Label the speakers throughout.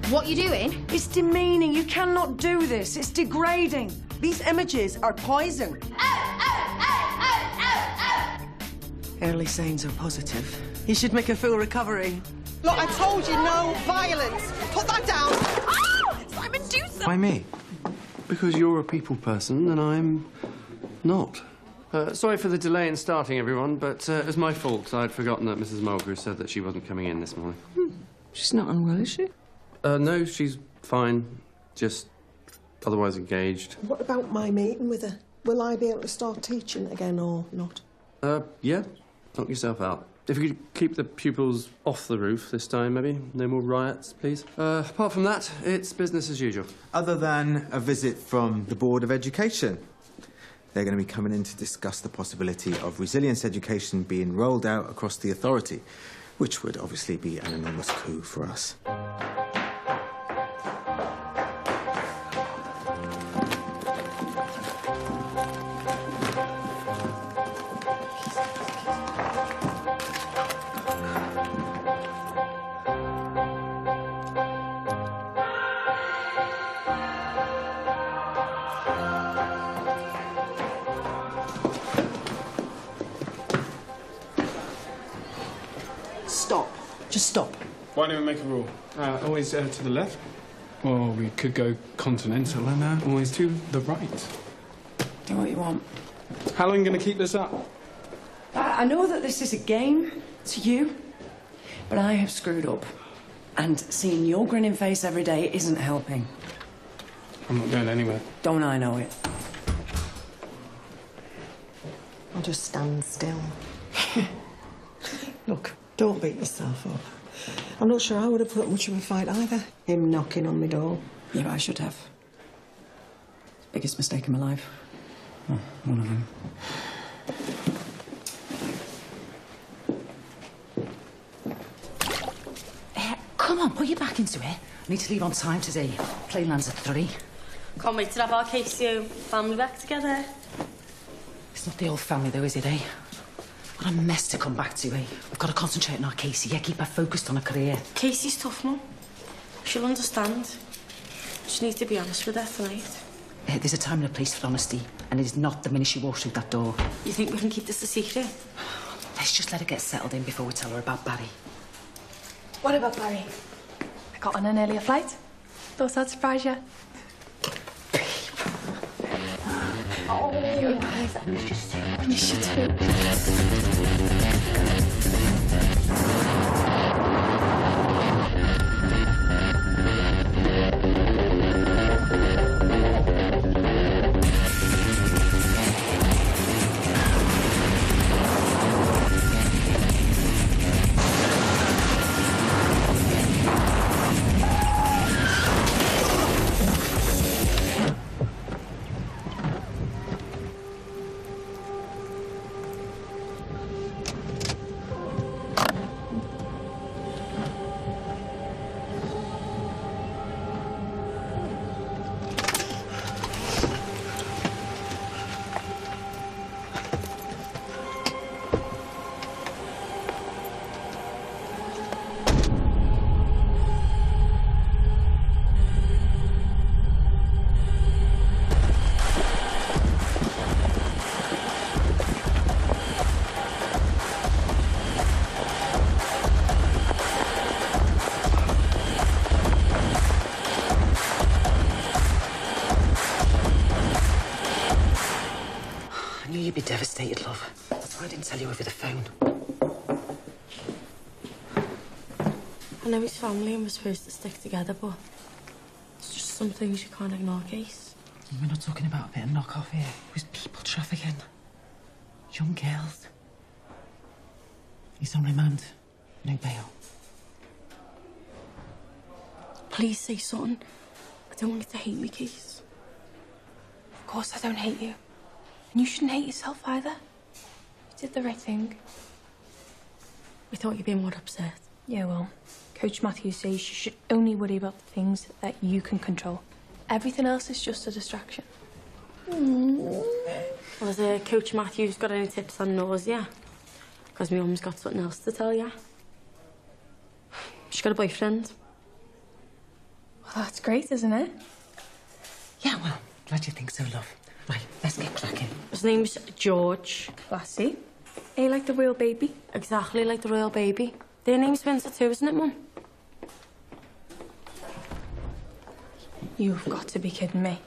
Speaker 1: What are you doing?
Speaker 2: It's demeaning. You cannot do this. It's degrading. These images are poison. Early signs are positive. You should make a full recovery.
Speaker 3: Look, I told you, no violence. Put that down.
Speaker 1: Oh! Simon, do something!
Speaker 4: Why me?
Speaker 5: Because you're a people person and I'm not. Sorry for the delay in starting, everyone, but it was my fault. I'd forgotten that Mrs. Mulgrew said that she wasn't coming in this morning.
Speaker 2: She's not unwell, is she?
Speaker 5: No, she's fine. Just otherwise engaged.
Speaker 3: What about my meeting with her? Will I be able to start teaching again or not?
Speaker 5: Yeah. Knock yourself out. If you could keep the pupils off the roof this time, maybe. No more riots, please. Apart from that, it's business as usual.
Speaker 4: Other than a visit from the Board of Education. They're going to be coming in to discuss the possibility of resilience education being rolled out across the authority, which would obviously be an enormous coup for us.
Speaker 3: Stop. Just stop.
Speaker 6: Why don't we make a rule? Always to the left. Or we could go continental and always to the right.
Speaker 2: Do what you want.
Speaker 6: How long are you going to keep this up?
Speaker 2: I know that this is a game to you, but I have screwed up. And seeing your grinning face every day isn't helping.
Speaker 6: I'm not going anywhere.
Speaker 2: Don't I know it?
Speaker 3: I'll just stand still. Look, don't beat yourself up. I'm not sure I would have put much of a fight either. Him knocking on my door.
Speaker 2: Yeah, I should have. Biggest mistake in my life. Oh, one of them. Come on, put your back into it. I need to leave on time today. Plane lands at 3.
Speaker 7: Can't wait to have our Kacey family back together.
Speaker 2: It's not the old family though, is it, eh? What a mess to come back to, eh? We've got to concentrate on our Kacey, yeah? Keep her focused on her career.
Speaker 7: Kacey's tough, Mum. She'll understand. Just need to be honest with her tonight.
Speaker 2: There's a time and a place for honesty, and it is not the minute she walks through that door.
Speaker 7: You think we can keep this a secret?
Speaker 2: Let's just let her get settled in before we tell her about Barry.
Speaker 8: What about Barry? I got on an earlier flight. Thought I'd surprise you. Oh, your eyes. I was just saying. You should too.
Speaker 2: You'd be devastated, love. That's why I didn't tell you over the phone.
Speaker 7: I know his family and we're supposed to stick together, but it's just some things you can't ignore, Case.
Speaker 2: We're not talking about a bit of knock-off here. It was people trafficking. Young girls. He's on remand. No bail.
Speaker 7: Please say something. I don't want you to hate me, Case.
Speaker 8: Of course I don't hate you. And you shouldn't hate yourself either. You did the right thing.
Speaker 7: We thought you'd be more upset.
Speaker 8: Yeah, well, Coach Matthew says you should only worry about the things that you can control. Everything else is just a distraction.
Speaker 7: Well, has Coach Matthew's got any tips on nausea? Because my mum's got something else to tell you. She's got a boyfriend.
Speaker 8: Oh, it's great, isn't it?
Speaker 2: Yeah, well, glad you think so, love. Right, let's get cracking.
Speaker 7: His name's George.
Speaker 8: Classy. Ain't like the real baby.
Speaker 7: Exactly like the royal baby. Their name's Spencer too, isn't it, Mum?
Speaker 8: You've got to be kidding me.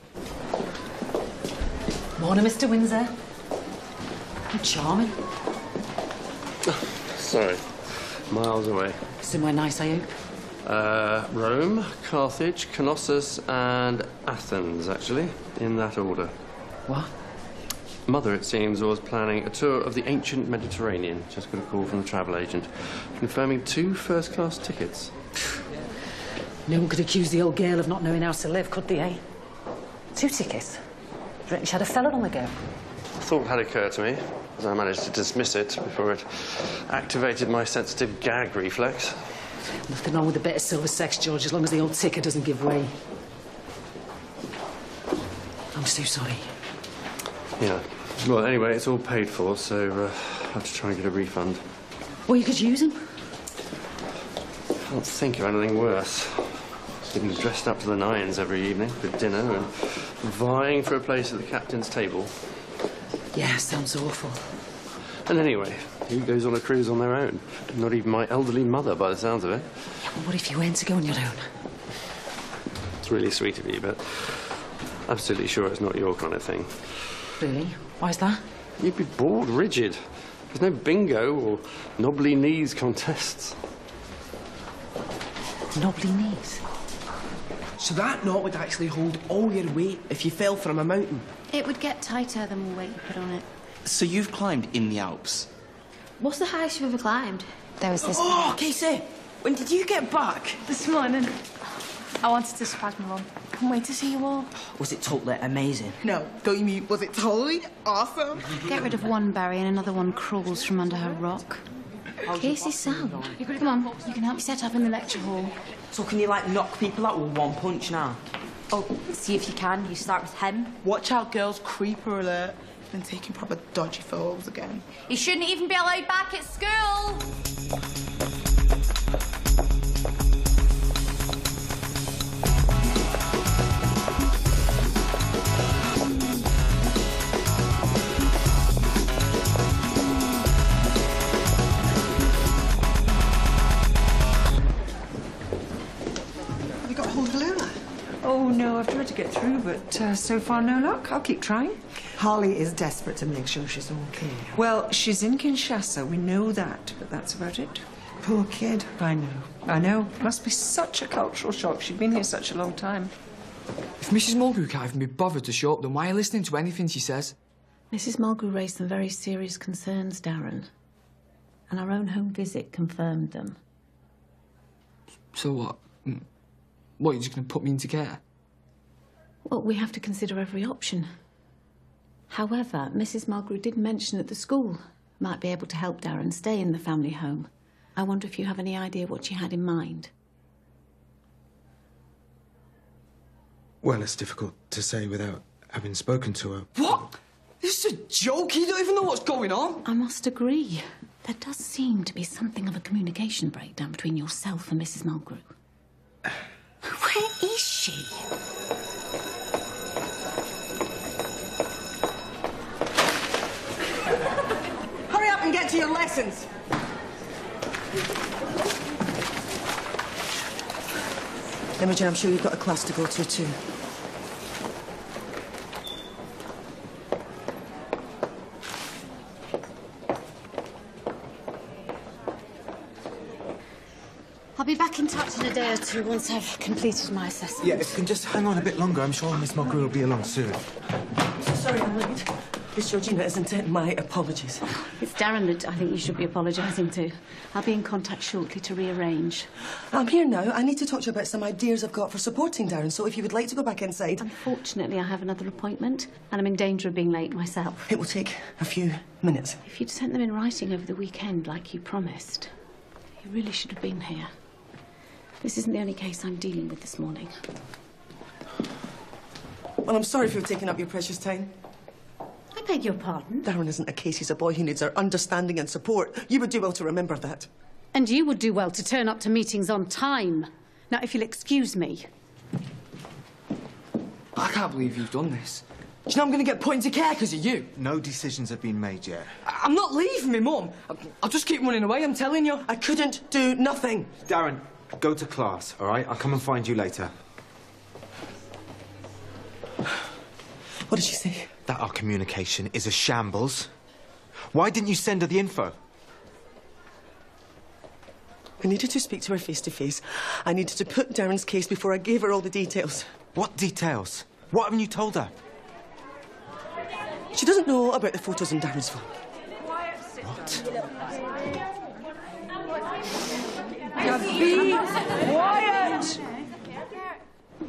Speaker 2: Morning, Mr. Windsor. You're charming.
Speaker 5: Sorry. Miles away.
Speaker 2: Somewhere nice, are you?
Speaker 5: Rome, Carthage, Knossos, and Athens, actually, in that order.
Speaker 2: What?
Speaker 5: Mother, it seems, was planning a tour of the ancient Mediterranean. Just got a call from the travel agent, confirming 2 first-class tickets.
Speaker 2: No one could accuse the old girl of not knowing how to live, could they, eh? 2 tickets. Do you reckon she had a felon on the go?
Speaker 5: A thought had occurred to me, as I managed to dismiss it before it activated my sensitive gag reflex.
Speaker 2: Nothing wrong with a bit of silver sex, George, as long as the old ticker doesn't give way. I'm so sorry.
Speaker 5: Yeah. Well, anyway, it's all paid for, so I have to try and get a refund.
Speaker 2: Well, you could use them.
Speaker 5: Can't think of anything worse. Getting dressed up to the nines every evening for dinner and vying for a place at the captain's table.
Speaker 2: Yeah, sounds awful.
Speaker 5: And anyway, who goes on a cruise on their own? Not even my elderly mother, by the sounds of it.
Speaker 2: Yeah, well, what if you weren't to go on your own?
Speaker 5: It's really sweet of you, but absolutely sure it's not your kind of thing.
Speaker 2: Really? Why's that?
Speaker 5: You'd be bored rigid. There's no bingo or knobbly knees contests.
Speaker 2: Knobbly knees?
Speaker 9: So that knot would actually hold all your weight if you fell from a mountain.
Speaker 1: It would get tighter the more weight you put on it.
Speaker 9: So you've climbed in the Alps?
Speaker 1: What's the highest you've ever climbed? There was this...
Speaker 9: Oh, Kacey! When did you get back?
Speaker 8: This morning. I wanted to surprise my mum. Can't wait to see you all.
Speaker 9: Was it totally amazing?
Speaker 10: No, don't you mean, was it totally awesome?
Speaker 1: Get rid of one berry and another one crawls from under her rock. Casey's sound. Come on, you can help me set up in the lecture hall.
Speaker 9: So can you, like, knock people out with one punch now?
Speaker 10: Oh, see if you can. You start with him. Watch out, girls. Creeper alert. Been taking proper dodgy photos again.
Speaker 1: He shouldn't even be allowed back at school.
Speaker 3: Have you got hold of Lola?
Speaker 11: Oh, no, I've tried to get through, but so far no luck. I'll keep trying.
Speaker 3: Harley is desperate to make sure she's okay.
Speaker 11: Well, she's in Kinshasa, we know that, but that's about it.
Speaker 3: Poor kid.
Speaker 11: I know. Must be such a cultural shock. She'd been here such a long time.
Speaker 12: If Mrs. Mulgrew can't even be bothered to show up, then why are you listening to anything she says?
Speaker 2: Mrs. Mulgrew raised some very serious concerns, Darren. And our own home visit confirmed them.
Speaker 12: So what? What, you're just going to put me into care?
Speaker 2: Well, we have to consider every option. However, Mrs. Mulgrew did mention that the school might be able to help Darren stay in the family home. I wonder if you have any idea what she had in mind.
Speaker 4: Well, it's difficult to say without having spoken to her.
Speaker 12: What? This is a joke. You don't even know what's going on.
Speaker 2: I must agree. There does seem to be something of a communication breakdown between yourself and Mrs. Mulgrew.
Speaker 10: Where is she?
Speaker 3: Hurry up and get to your lessons. Imogen, I'm sure you've got a class to go to too.
Speaker 1: I'll be back in touch in a day or two once I've completed my assessment.
Speaker 4: Yeah, if you can just hang on a bit longer, I'm sure Miss Mulgrew will be along soon.
Speaker 3: So sorry I'm late. Miss Georgina, isn't it? My apologies.
Speaker 2: It's Darren that I think you should be apologising to. I'll be in contact shortly to rearrange.
Speaker 3: I'm here now. I need to talk to you about some ideas I've got for supporting Darren, so if you would like to go back inside...
Speaker 2: Unfortunately, I have another appointment, and I'm in danger of being late myself.
Speaker 3: It will take a few minutes.
Speaker 2: If you'd sent them in writing over the weekend, like you promised, you really should have been here. This isn't the only case I'm dealing with this morning.
Speaker 3: Well, I'm sorry for taking up your precious time.
Speaker 2: I beg your pardon?
Speaker 3: Darren isn't a case. He's a boy who needs our understanding and support. You would do well to remember that.
Speaker 2: And you would do well to turn up to meetings on time. Now, if you'll excuse me.
Speaker 12: I can't believe you've done this. Do you know I'm going to get put into care because of you?
Speaker 4: No decisions have been made yet.
Speaker 12: I'm not leaving me, Mum. I'll just keep running away, I'm telling you.
Speaker 3: I couldn't do nothing.
Speaker 4: Darren, go to class, all right? I'll come and find you later.
Speaker 3: What did she say?
Speaker 4: That our communication is a shambles. Why didn't you send her the info?
Speaker 3: I needed to speak to her face to face. I needed to put Darren's case before I gave her all the details.
Speaker 4: What details? What haven't you told her?
Speaker 3: She doesn't know about the photos on Darren's phone.
Speaker 4: What?
Speaker 11: Be quiet!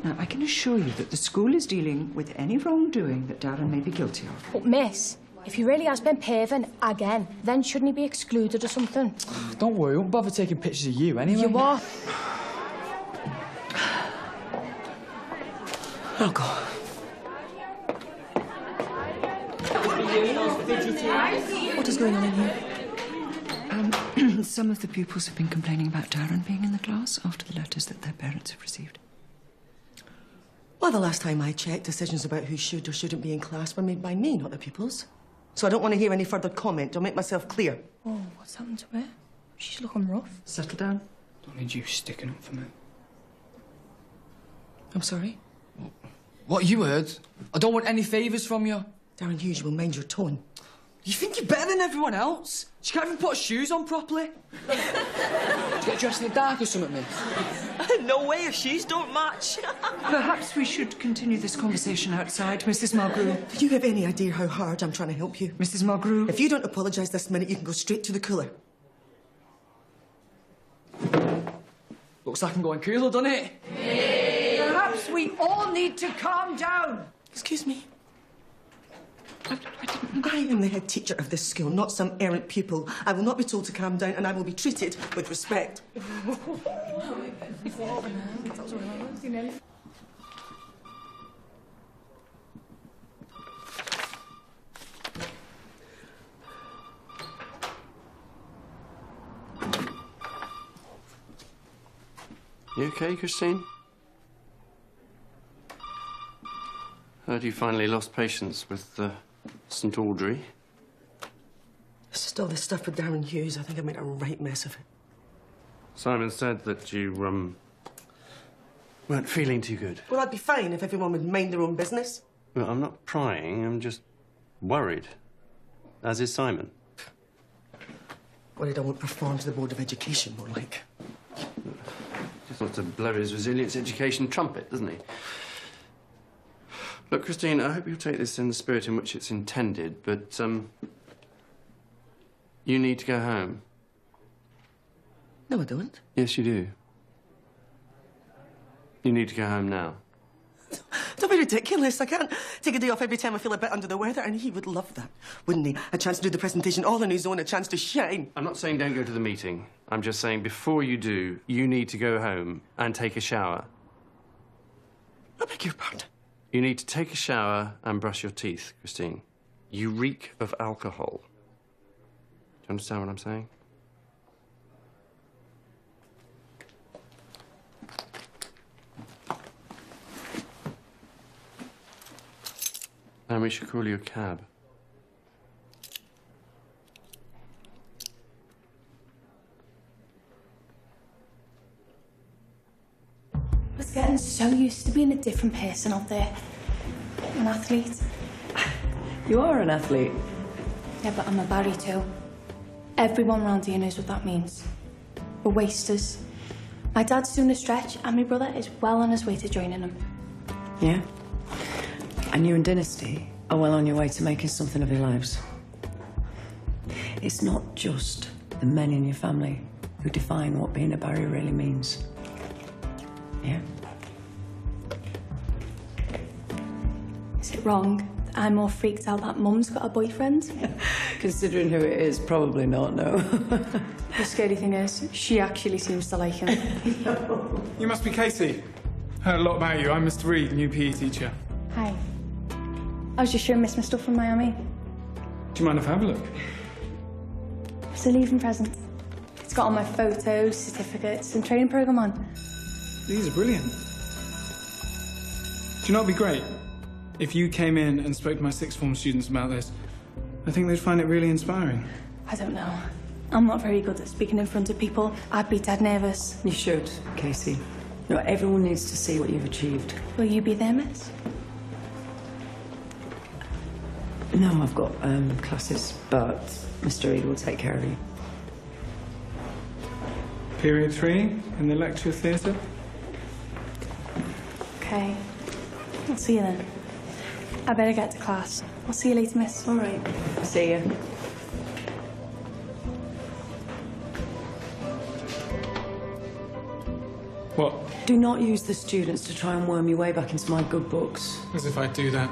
Speaker 11: Now, I can assure you that the school is dealing with any wrongdoing that Darren may be guilty of.
Speaker 8: But, miss, if he really has been perving again, then shouldn't he be excluded or something?
Speaker 12: Don't worry, I won't bother taking pictures of you anyway.
Speaker 8: You are.
Speaker 3: Oh, God. What is going on in here?
Speaker 11: Some of the pupils have been complaining about Darren being in the class after the letters that their parents have received.
Speaker 3: Well, the last time I checked, decisions about who should or shouldn't be in class were made by me, not the pupils. So I don't want to hear any further comment. I'll make myself clear.
Speaker 8: Oh, what's happened to her? She's looking rough.
Speaker 12: Settle down.
Speaker 6: Don't need you sticking up for me.
Speaker 3: I'm sorry?
Speaker 12: What you heard? I don't want any favours from you.
Speaker 3: Darren Hughes, you will mind your tone.
Speaker 12: You think you're better than everyone else? She can't even put her shoes on properly. Do you get dressed in the dark or something, miss?
Speaker 3: No way, if shoes don't match.
Speaker 11: Perhaps we should continue this conversation outside, Mrs. Mulgrew.
Speaker 3: Do you have any idea how hard I'm trying to help you?
Speaker 11: Mrs. Mulgrew.
Speaker 3: If you don't apologise this minute, you can go straight to the cooler.
Speaker 12: Looks like I'm going cooler, doesn't it?
Speaker 11: Perhaps we all need to calm down.
Speaker 3: Excuse me. I am the head teacher of this school, not some errant pupil. I will not be told to calm down, and I will be treated with respect.
Speaker 5: You okay, Christine? Heard you finally lost patience with St. Audrey.
Speaker 3: It's just all this stuff with Darren Hughes. I think I made a right mess of it.
Speaker 5: Simon said that you, weren't feeling too good.
Speaker 3: Well, I'd be fine if everyone would mind their own business.
Speaker 5: Well, I'm not prying, I'm just worried. As is Simon.
Speaker 3: Worried I won't perform to the Board of Education, more like.
Speaker 5: Just wants to blow his resilience education trumpet, doesn't he? Look, Christine, I hope you'll take this in the spirit in which it's intended, but, you need to go home.
Speaker 3: No, I don't.
Speaker 5: Yes, you do. You need to go home now.
Speaker 3: Don't be ridiculous. I can't take a day off every time I feel a bit under the weather, and he would love that, wouldn't he? A chance to do the presentation all on his own, a chance to shine.
Speaker 5: I'm not saying don't go to the meeting. I'm just saying before you do, you need to go home and take a shower.
Speaker 3: I beg your pardon?
Speaker 5: You need to take a shower and brush your teeth, Christine. You reek of alcohol. Do you understand what I'm saying? And we should call you a cab.
Speaker 8: I was getting so used to being a different person out there. An athlete.
Speaker 11: You are an athlete.
Speaker 8: Yeah, but I'm a Barry too. Everyone round here knows what that means. We're wasters. My dad's doing a stretch, and my brother is well on his way to joining him.
Speaker 11: Yeah? And you and Dynasty are well on your way to making something of your lives. It's not just the men in your family who define what being a Barry really means. Yeah?
Speaker 8: Is it wrong that I'm more freaked out that Mum's got a boyfriend?
Speaker 11: Considering who it is, probably not, no.
Speaker 8: The scary thing is, she actually seems to like him.
Speaker 6: You must be Kacey. Heard a lot about you. I'm Mr. Reed, new PE teacher.
Speaker 8: Hi. I was just showing Miss my stuff from Miami.
Speaker 6: Do you mind if I have a look?
Speaker 8: It's a leaving present. It's got all my photos, certificates, and training program on.
Speaker 6: These are brilliant. Do you know what'd be great? If you came in and spoke to my sixth form students about this, I think they'd find it really inspiring.
Speaker 8: I don't know. I'm not very good at speaking in front of people. I'd be dead nervous.
Speaker 11: You should, Kacey. You know, everyone needs to see what you've achieved.
Speaker 8: Will you be there, miss?
Speaker 11: No, I've got classes, but Mr. Reed will take care of you.
Speaker 6: Period 3 in the lecture theatre.
Speaker 8: Okay. I'll see you then. I better get to class. I'll see you later, miss.
Speaker 11: All right. See you.
Speaker 6: What?
Speaker 11: Do not use the students to try and worm your way back into my good books.
Speaker 6: As if I'd do that.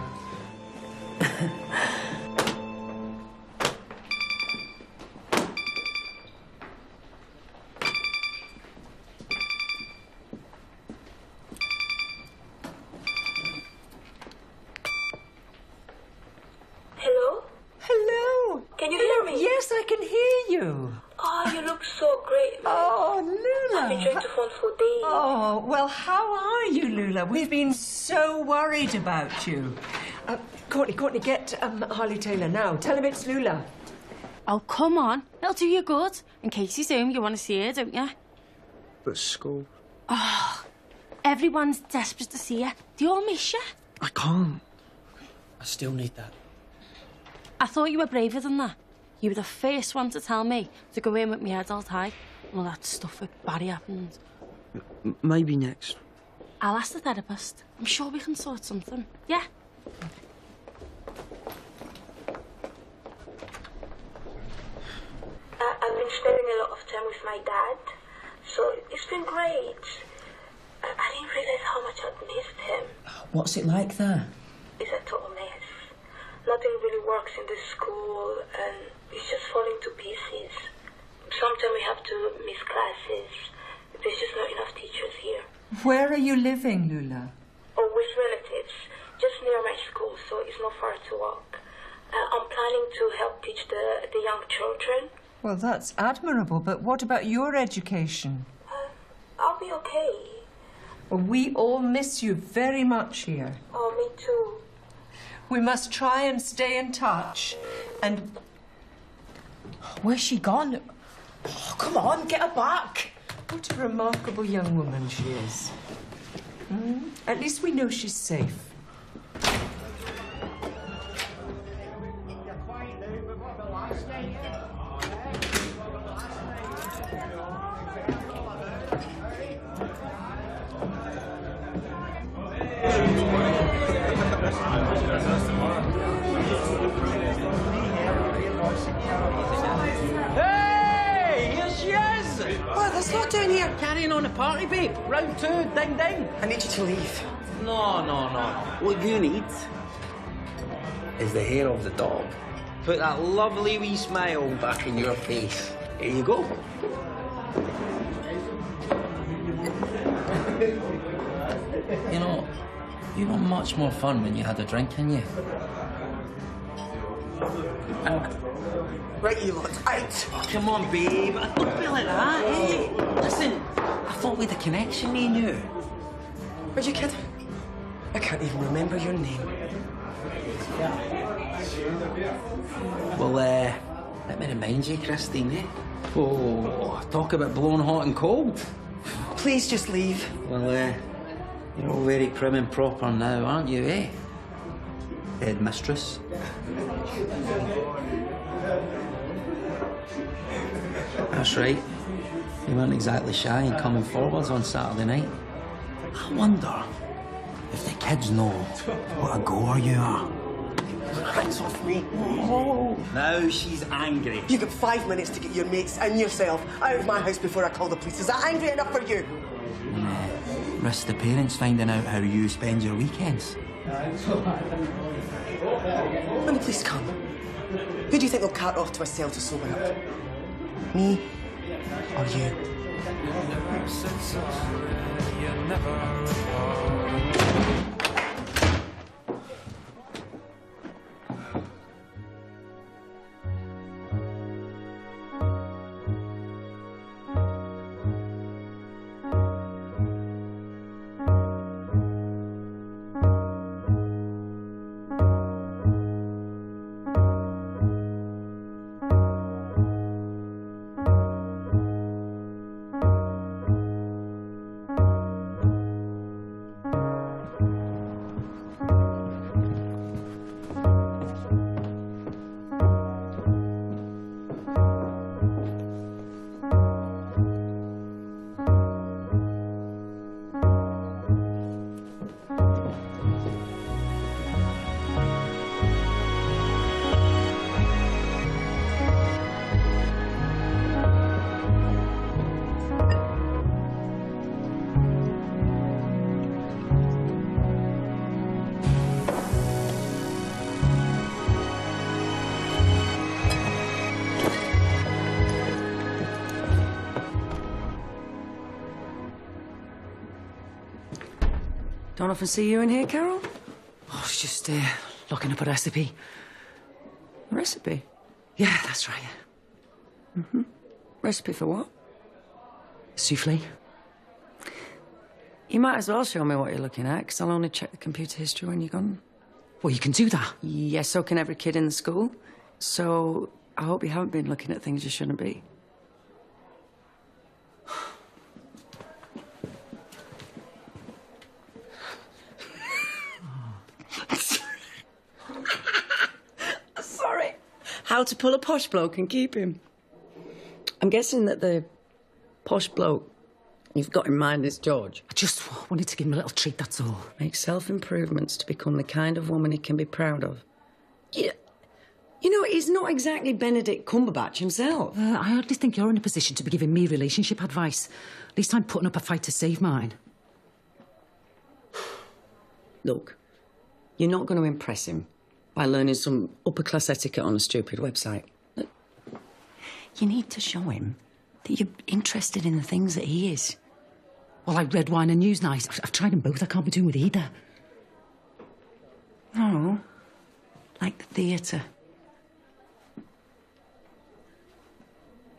Speaker 13: Hello?
Speaker 11: Hello.
Speaker 13: Can you hear me?
Speaker 11: Yes, I can hear you.
Speaker 13: Oh, you look so great.
Speaker 11: Oh, Lula.
Speaker 13: I've been trying to phone for days.
Speaker 11: Oh, well, how are you, Lula? We've been so worried about you. Courtney, get Harley Taylor now. Tell him it's Lula.
Speaker 7: Oh, come on. It'll do you good. In Kacey's home, you want to see her, don't you?
Speaker 9: But school.
Speaker 7: Oh, everyone's desperate to see her. They all miss you.
Speaker 9: I can't. I still need that.
Speaker 7: I thought you were braver than that. You were the first one to tell me to go in with my head all tight. And all that stuff with Barry happened.
Speaker 9: Maybe next.
Speaker 7: I'll ask the therapist. I'm sure we can sort something. Yeah?
Speaker 13: I've been spending a lot of time with my dad, so it's been great. I didn't realize how much I'd missed him.
Speaker 9: What's it like there?
Speaker 13: It's a total mess. Nothing really works in the school, and it's just falling to pieces. Sometimes we have to miss classes. There's just not enough teachers here.
Speaker 11: Where are you living, Lula?
Speaker 13: Or with relatives, just near my school, so it's not far to walk. I'm planning to help teach the young children.
Speaker 11: Well, that's admirable, but what about your education?
Speaker 13: I'll be okay.
Speaker 11: Well, we all miss you very much here.
Speaker 13: Oh, me too.
Speaker 11: We must try and stay in touch. And where's she gone? Oh, come on, get her back. What a remarkable young woman she is. At least we know she's safe.
Speaker 14: Hey, here she is!
Speaker 3: What? That's not down here.
Speaker 14: Carrying on the party, babe. Round 2, ding ding.
Speaker 3: I need you to leave.
Speaker 14: No. What you need is the hair of the dog. Put that lovely wee smile back in your face. Here you go. You were much more fun when you had a drink, in you?
Speaker 3: Right, you lot, out.
Speaker 14: Oh, come on, babe. Don't be like that, eh? Listen, I thought we had a connection, me and you.
Speaker 3: Are you kidding? I can't even remember your name.
Speaker 14: Well, let me remind you, Christine, eh? Oh, talk about blowing hot and cold.
Speaker 3: Please just leave.
Speaker 14: Well, you're all very prim and proper now, aren't you, eh? Headmistress. That's right. You weren't exactly shy in coming forwards on Saturday night. I wonder if the kids know what a goer you are.
Speaker 3: Hands off me. Oh.
Speaker 14: Now she's angry.
Speaker 3: You got 5 minutes to get your mates and yourself out of my house before I call the police. Is that angry enough for you?
Speaker 14: Risk the parents finding out how you spend your weekends.
Speaker 3: When the police come, who do you think they'll cart off to a cell to sober up? Me or you?
Speaker 15: Don't often see you in here, Carol?
Speaker 11: Oh, I was just looking up a recipe.
Speaker 15: A recipe?
Speaker 11: Yeah, that's right.
Speaker 15: Mm-hmm. Recipe for what?
Speaker 11: Souffle.
Speaker 15: You might as well show me what you're looking at, because I'll only check the computer history when you're gone.
Speaker 11: Well, you can do that.
Speaker 15: Yes, so can every kid in the school. So I hope you haven't been looking at things you shouldn't be. Sorry. How to pull a posh bloke and keep him. I'm guessing that the posh bloke you've got in mind is George.
Speaker 11: I just wanted to give him a little treat, that's all.
Speaker 15: Make self-improvements to become the kind of woman he can be proud of. Yeah. You know, he's not exactly Benedict Cumberbatch himself.
Speaker 11: I hardly think you're in a position to be giving me relationship advice. At least I'm putting up a fight to save mine.
Speaker 15: Look, you're not going to impress him by learning some upper-class etiquette on a stupid website. Look, you need to show him that you're interested in the things that he is.
Speaker 11: Well, like Red Wine and Newsnight. I've tried them both. I can't be doing with either.
Speaker 15: No, like the theatre.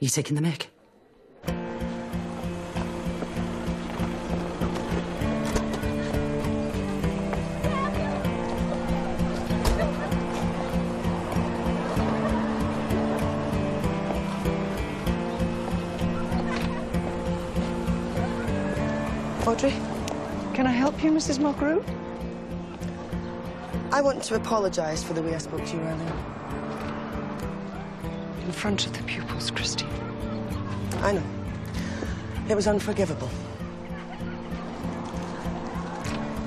Speaker 11: You taking the mick?
Speaker 3: Audrey?
Speaker 16: Can I help you, Mrs. Mulgrew?
Speaker 3: I want to apologise for the way I spoke to you earlier.
Speaker 16: In front of the pupils, Christine.
Speaker 3: I know. It was unforgivable.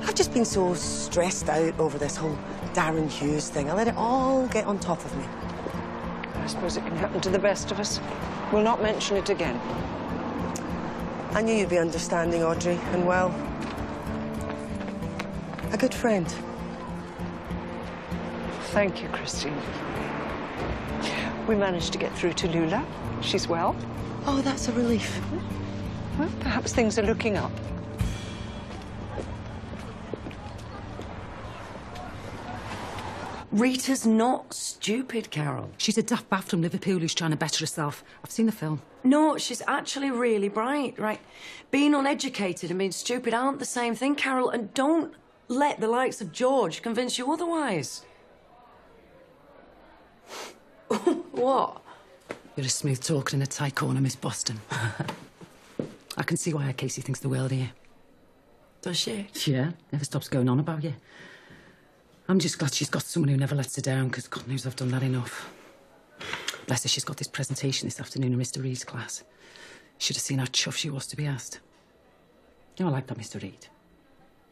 Speaker 3: I've just been so stressed out over this whole Darren Hughes thing. I let it all get on top of me.
Speaker 16: I suppose it can happen to the best of us. We'll not mention it again.
Speaker 3: I knew you'd be understanding, Audrey, and well, a good friend.
Speaker 16: Thank you, Christine. We managed to get through to Lula. She's well.
Speaker 3: Oh, that's a relief.
Speaker 16: Well, perhaps things are looking up.
Speaker 15: Rita's not stupid, Carol.
Speaker 11: She's a daft baff from Liverpool who's trying to better herself. I've seen the film.
Speaker 15: No, she's actually really bright, right? Being uneducated and being stupid aren't the same thing, Carol, and don't let the likes of George convince you otherwise. What?
Speaker 11: You're a smooth talker in a tight corner, Miss Boston. I can see why Kacey thinks the world of you.
Speaker 15: Does she?
Speaker 11: Yeah, never stops going on about you. I'm just glad she's got someone who never lets her down, because God knows I've done that enough. Bless her, she's got this presentation this afternoon in Mr. Reed's class. Should have seen how chuffed she was to be asked. You know, I like that Mr. Reed.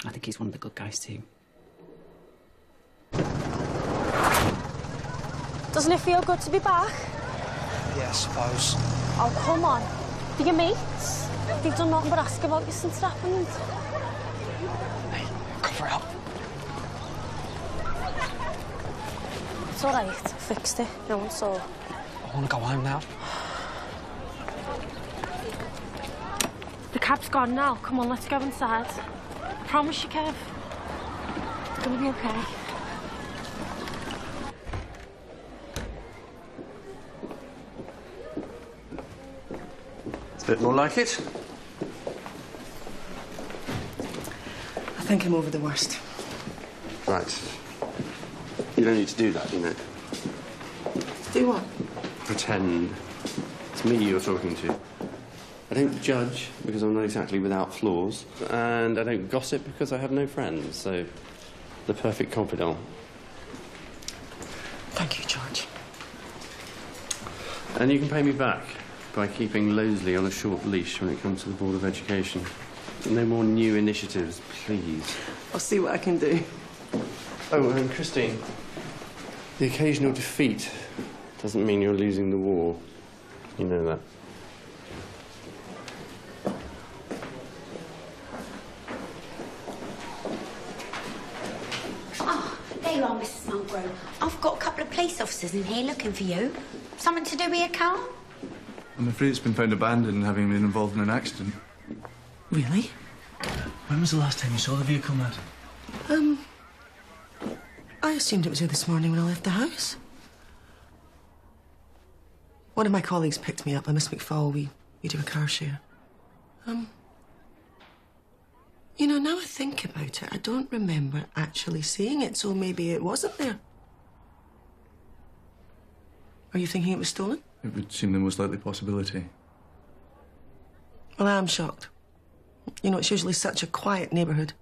Speaker 11: I think he's one of the good guys, too.
Speaker 7: Doesn't it feel good to be back?
Speaker 17: Yeah, I suppose.
Speaker 7: Oh, come on. Do your mates? They've done nothing but ask about you since it happened.
Speaker 17: Hey, cover it up.
Speaker 7: It's all right. I fixed it. No one saw.
Speaker 17: I want to go home now.
Speaker 7: The cab's gone now. Come on, let's go inside. I promise you, Kev. It's gonna be okay.
Speaker 5: It's a bit more like it.
Speaker 3: I think I'm over the worst.
Speaker 5: Right. You don't need to do that, you know.
Speaker 3: Do what?
Speaker 5: Pretend. It's me you're talking to. I don't judge because I'm not exactly without flaws, and I don't gossip because I have no friends, so the perfect confidant.
Speaker 3: Thank you, George.
Speaker 5: And you can pay me back by keeping Loseley on a short leash when it comes to the Board of Education. No more new initiatives, please.
Speaker 3: I'll see what I can do.
Speaker 5: Oh, and Christine, the occasional defeat doesn't mean you're losing the war. You know that.
Speaker 18: Oh, there you are, Mrs. Mulgrew. I've got a couple of police officers in here looking for you. Something to do with your car?
Speaker 19: I'm afraid it's been found abandoned, having been involved in an accident.
Speaker 11: Really?
Speaker 12: When was the last time you saw the vehicle, Matt?
Speaker 3: I assumed it was here this morning when I left the house. One of my colleagues picked me up, Miss McFall. We do a car share. You know, now I think about it, I don't remember actually seeing it, so maybe it wasn't there. Are you thinking it was stolen?
Speaker 6: It would seem the most likely possibility.
Speaker 3: Well, I am shocked. You know, it's usually such a quiet neighbourhood.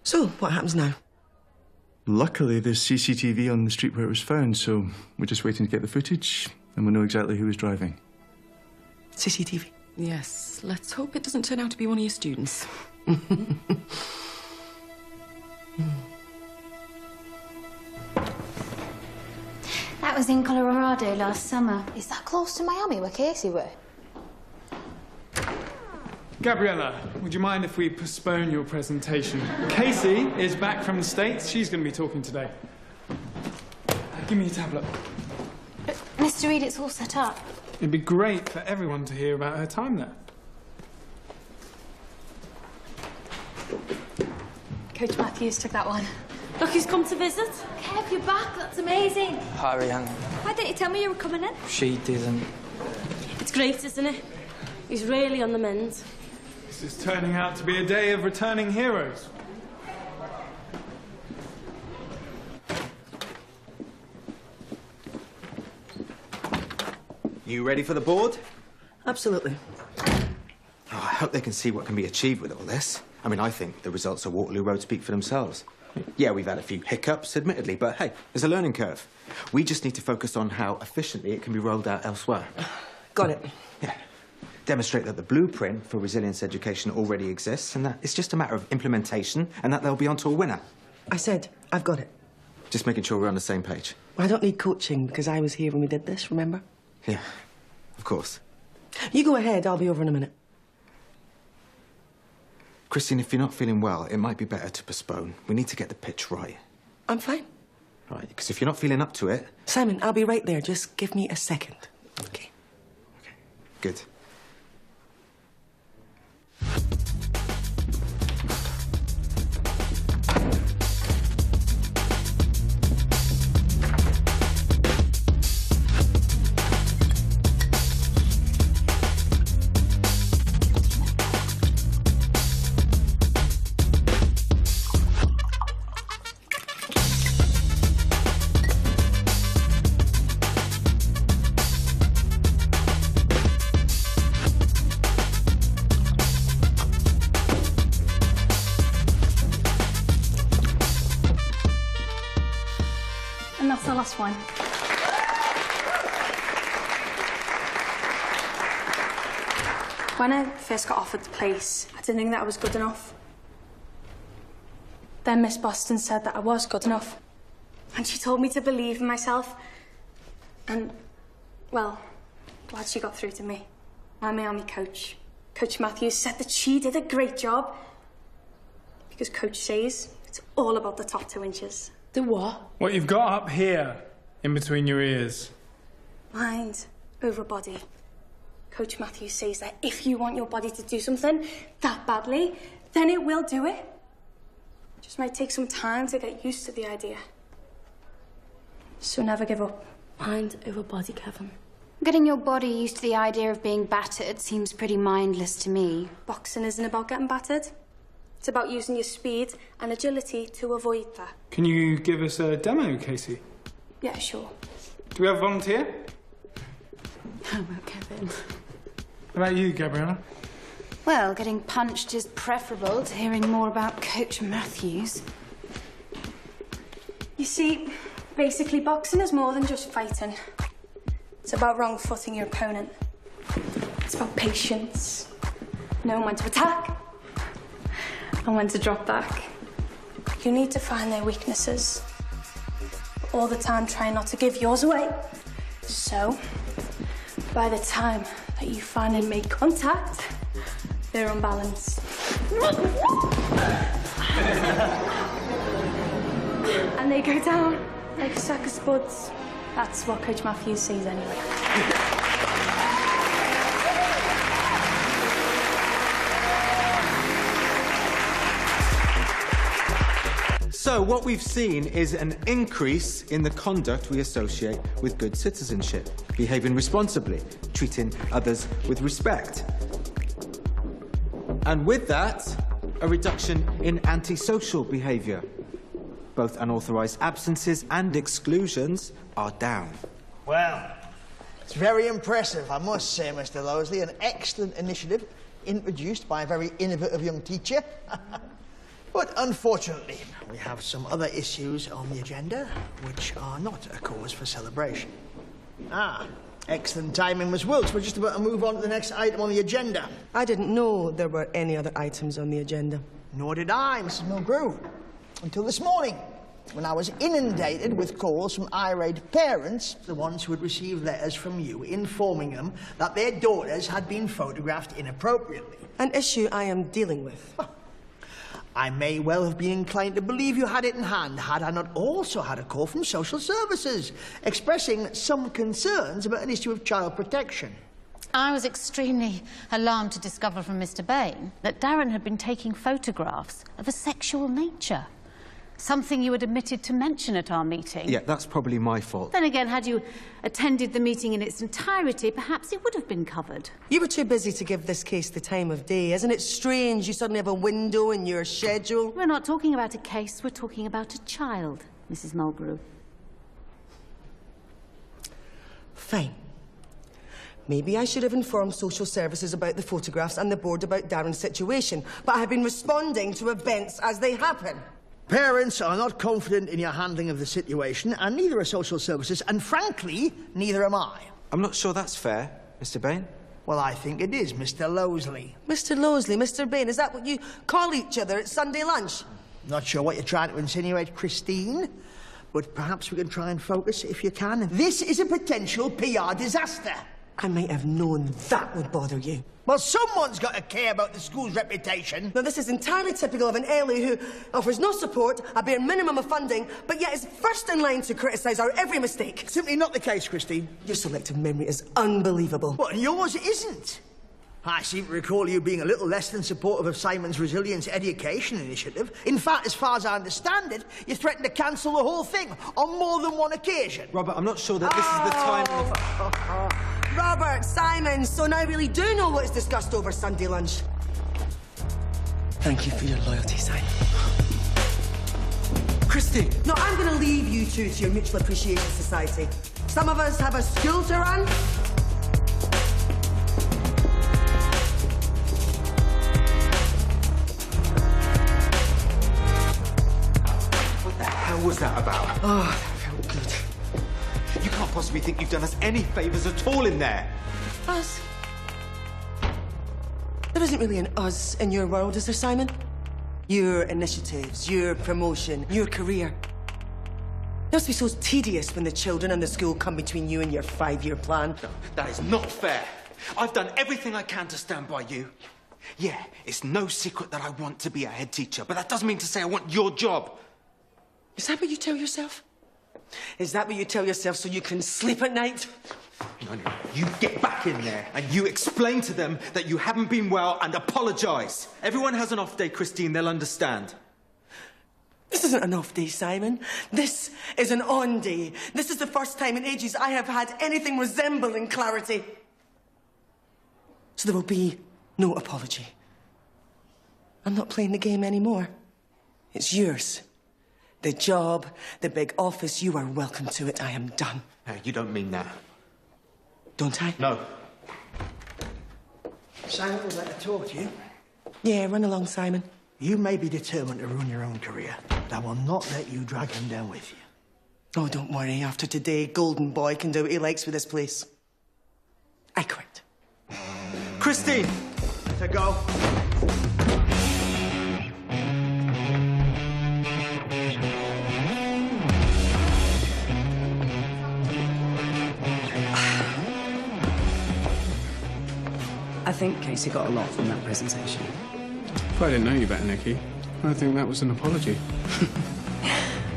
Speaker 3: So, what happens now?
Speaker 6: Luckily, there's CCTV on the street where it was found, so we're just waiting to get the footage, and we'll know exactly who was driving.
Speaker 3: CCTV?
Speaker 19: Yes, let's hope it doesn't turn out to be one of your students.
Speaker 1: That was in Colorado last summer. Is that close to Miami, where Kacey were?
Speaker 6: Gabriella, would you mind if we postpone your presentation? Kacey is back from the States. She's going to be talking today. Give me your tablet.
Speaker 1: Mr. Reed, it's all set up.
Speaker 6: It'd be great for everyone to hear about her time there.
Speaker 8: Coach Matthews took that one.
Speaker 7: Look who's come to visit.
Speaker 1: Kev, you're back. That's amazing.
Speaker 17: Hi, Rihanna.
Speaker 18: Why didn't you tell me you were coming in?
Speaker 17: She didn't.
Speaker 7: It's great, isn't it? He's really on the mend.
Speaker 6: This is turning out to be a day of returning heroes.
Speaker 4: You ready for the board?
Speaker 3: Absolutely.
Speaker 4: Oh, I hope they can see what can be achieved with all this. I mean, I think the results of Waterloo Road speak for themselves. Yeah, we've had a few hiccups, admittedly, but hey, there's a learning curve. We just need to focus on how efficiently it can be rolled out elsewhere.
Speaker 3: Got it.
Speaker 4: Yeah. Demonstrate that the blueprint for resilience education already exists and that it's just a matter of implementation and that they'll be onto a winner.
Speaker 3: I said, I've got it.
Speaker 4: Just making sure we're on the same page.
Speaker 3: I don't need coaching because I was here when we did this, remember?
Speaker 4: Yeah, of course.
Speaker 3: You go ahead, I'll be over in a minute.
Speaker 4: Christine, if you're not feeling well, it might be better to postpone. We need to get the pitch right.
Speaker 3: I'm fine.
Speaker 4: Right, because if you're not feeling up to it...
Speaker 3: Simon, I'll be right there. Just give me a second. Okay.
Speaker 4: Okay, good.
Speaker 8: And that's the last one. When I first got offered the place, I didn't think that I was good enough. Then Miss Boston said that I was good enough. And she told me to believe in myself. And, well, glad she got through to me. My Miami coach, Coach Matthews, said that she did a great job. Because Coach says it's all about the top 2 inches.
Speaker 7: The what?
Speaker 6: What you've got up here, in between your ears.
Speaker 8: Mind over body. Coach Matthews says that if you want your body to do something that badly, then it will do it. Just might take some time to get used to the idea. So never give up.
Speaker 7: Mind over body, Kevin.
Speaker 1: Getting your body used to the idea of being battered seems pretty mindless to me.
Speaker 8: Boxing isn't about getting battered. It's about using your speed and agility to avoid that.
Speaker 6: Can you give us a demo, Kacey?
Speaker 8: Yeah, sure.
Speaker 6: Do we have a volunteer?
Speaker 1: How about Kevin?
Speaker 6: What about you, Gabriella?
Speaker 1: Well, getting punched is preferable to hearing more about Coach Matthews.
Speaker 8: You see, basically boxing is more than just fighting. It's about wrong-footing your opponent. It's about patience, knowing when to attack and when to drop back. You need to find their weaknesses, but all the time trying not to give yours away. So, by the time that you finally make contact, they're unbalanced. And they go down like a sack of spuds. That's what Coach Matthews says anyway.
Speaker 4: So what we've seen is an increase in the conduct we associate with good citizenship, behaving responsibly, treating others with respect. And with that, a reduction in antisocial behaviour. Both unauthorised absences and exclusions are down.
Speaker 20: Well, it's very impressive, I must say, Mr. Lowesley. An excellent initiative introduced by a very innovative young teacher. But unfortunately, we have some other issues on the agenda which are not a cause for celebration. Ah, excellent timing, Miss Wilkes. We're just about to move on to the next item on the agenda.
Speaker 3: I didn't know there were any other items on the agenda.
Speaker 20: Nor did I, Mrs. Mulgrew. Until this morning, when I was inundated with calls from irate parents, the ones who had received letters from you informing them that their daughters had been photographed inappropriately.
Speaker 3: An issue I am dealing with.
Speaker 20: I may well have been inclined to believe you had it in hand had I not also had a call from social services expressing some concerns about an issue of child protection.
Speaker 1: I was extremely alarmed to discover from Mr. Bain that Darren had been taking photographs of a sexual nature. Something you had omitted to mention at our meeting.
Speaker 4: Yeah, that's probably my fault.
Speaker 1: Then again, had you attended the meeting in its entirety, perhaps it would have been covered.
Speaker 3: You were too busy to give this case the time of day. Isn't it strange you suddenly have a window in your schedule?
Speaker 1: We're not talking about a case, we're talking about a child, Mrs. Mulgrew.
Speaker 3: Fine. Maybe I should have informed social services about the photographs and the board about Darren's situation, but I have been responding to events as they happen.
Speaker 20: Parents are not confident in your handling of the situation, and neither are social services, and frankly, neither am I.
Speaker 4: I'm not sure that's fair, Mr. Bain.
Speaker 20: Well, I think it is, Mr. Lowesley.
Speaker 3: Mr. Lowesley, Mr. Bain, is that what you call each other at Sunday lunch?
Speaker 20: Not sure what you're trying to insinuate, Christine, but perhaps we can try and focus if you can. This is a potential PR disaster.
Speaker 3: I might have known that would bother you.
Speaker 20: Well, someone's got to care about the school's reputation.
Speaker 3: Now, this is entirely typical of an LA who offers no support, a bare minimum of funding, but yet is first in line to criticise our every mistake.
Speaker 20: Simply not the case, Christine.
Speaker 3: Your selective memory is unbelievable.
Speaker 20: Well, yours isn't. I seem to recall you being a little less than supportive of Simon's Resilience Education Initiative. In fact, as far as I understand it, you threatened to cancel the whole thing on more than one occasion.
Speaker 4: Robert, I'm not sure that this is the time...
Speaker 3: Robert, Simon, so now I really do know what's discussed over Sunday lunch. Thank you for your loyalty, Simon.
Speaker 4: Christy!
Speaker 3: No, I'm going to leave you two to your Mutual Appreciation Society. Some of us have a school to run.
Speaker 4: What the hell was that about?
Speaker 3: Oh, that felt good.
Speaker 4: You can't possibly think you've done us any favours at all in there.
Speaker 3: Us? There isn't really an us in your world, is there, Simon? Your initiatives, your promotion, your career. It must be so tedious when the children and the school come between you and your 5-year plan.
Speaker 4: No, that is not fair. I've done everything I can to stand by you. Yeah, it's no secret that I want to be a head teacher, but that doesn't mean to say I want your job.
Speaker 3: Is that what you tell yourself? Is that what you tell yourself so you can sleep at night?
Speaker 4: No, you get back in there and you explain to them that you haven't been well and apologise. Everyone has an off day, Christine, they'll understand.
Speaker 3: This isn't an off day, Simon. This is an on day. This is the first time in ages I have had anything resembling clarity. So there will be no apology. I'm not playing the game anymore. It's yours. The job, the big office, you are welcome to it. I am done.
Speaker 4: No, you don't mean that.
Speaker 3: Don't I?
Speaker 4: No.
Speaker 20: Simon would like to talk to you.
Speaker 3: Yeah, run along, Simon.
Speaker 20: You may be determined to ruin your own career, but I will not let you drag him down with you.
Speaker 3: Oh, don't worry. After today, Golden Boy can do what he likes with this place. I quit.
Speaker 4: Christine!
Speaker 20: To go.
Speaker 15: I think Kacey got a lot from that presentation.
Speaker 6: If I didn't know you better, Nikki, I think that was an apology.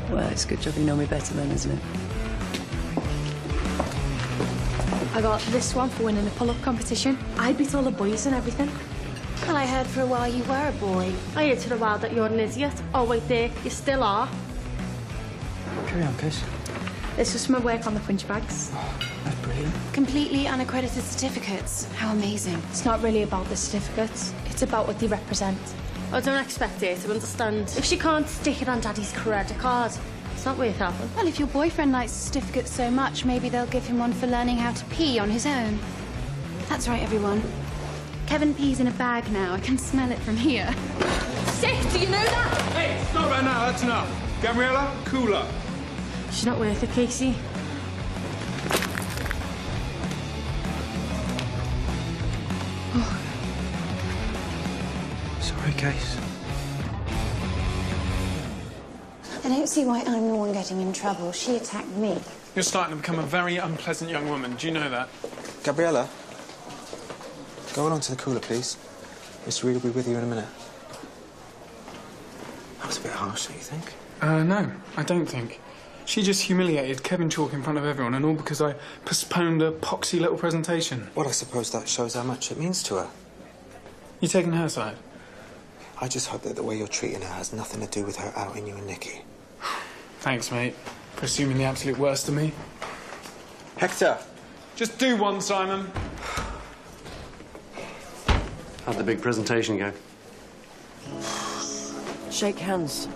Speaker 15: Well, it's a good job you know me better then, isn't it?
Speaker 8: I got this one for winning a pull-up competition. I beat all the boys and everything.
Speaker 7: Well, I heard for a while you were a boy. I heard for a while that you're an idiot. Oh, wait there, you still are.
Speaker 9: Carry on, Kacey.
Speaker 8: This was my work on the punch bags.
Speaker 9: That's brilliant.
Speaker 2: Completely unaccredited certificates. How amazing.
Speaker 8: It's not really about the certificates. It's about what they represent.
Speaker 7: I don't expect her to understand. If she can't stick it on Daddy's credit card, it's not worth having.
Speaker 2: Well, if your boyfriend likes certificates so much, maybe they'll give him one for learning how to pee on his own. That's right, everyone. Kevin pees in a bag now. I can smell it from here.
Speaker 8: Sick, do you know that?
Speaker 6: Hey, stop right now, that's enough. Gabriella, cooler.
Speaker 7: She's not worth it, Kacey.
Speaker 9: Sorry, Case.
Speaker 2: I don't see why I'm the one getting in trouble. She attacked me.
Speaker 6: You're starting to become a very unpleasant young woman. Do you know that?
Speaker 4: Gabriella, go on to the cooler, please. Miss Reed will be with you in a minute. That was a bit harsh, don't you think?
Speaker 6: No, I don't think. She just humiliated Kevin Chalk in front of everyone, and all because I postponed a poxy little presentation.
Speaker 4: Well, I suppose that shows how much it means to her.
Speaker 6: You taking her side?
Speaker 4: I just hope that the way you're treating her has nothing to do with her outing you and Nikki.
Speaker 6: Thanks, mate, for assuming the absolute worst of me.
Speaker 4: Hector!
Speaker 6: Just do one, Simon.
Speaker 5: How'd the big presentation go?
Speaker 11: Shake hands.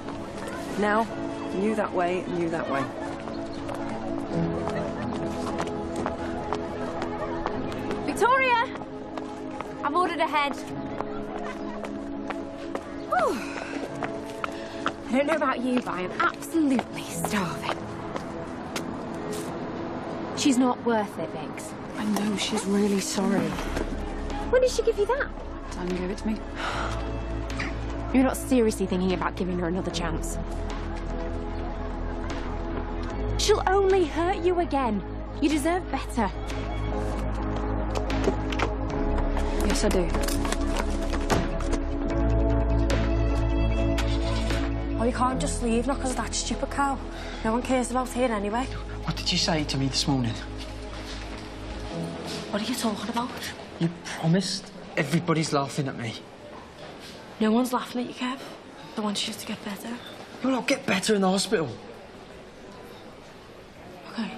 Speaker 11: Now, you that way, and you that way.
Speaker 8: Victoria! I've ordered ahead. I don't know about you, but I am absolutely starving. She's not worth it, Biggs.
Speaker 11: I know, she's really sorry.
Speaker 8: When did she give you that?
Speaker 2: Simon gave it to me.
Speaker 8: You're not seriously thinking about giving her another chance. She'll only hurt you again. You deserve better.
Speaker 11: Yes, I do.
Speaker 7: Oh, you can't just leave, not because of that stupid cow. No one cares about her anyway.
Speaker 9: What did you say to me this morning?
Speaker 7: What are you talking about?
Speaker 9: You promised? Everybody's laughing at me.
Speaker 7: No one's laughing at you, Kev. They want you to get better.
Speaker 9: Well, I'll get better in the hospital.
Speaker 7: Okay.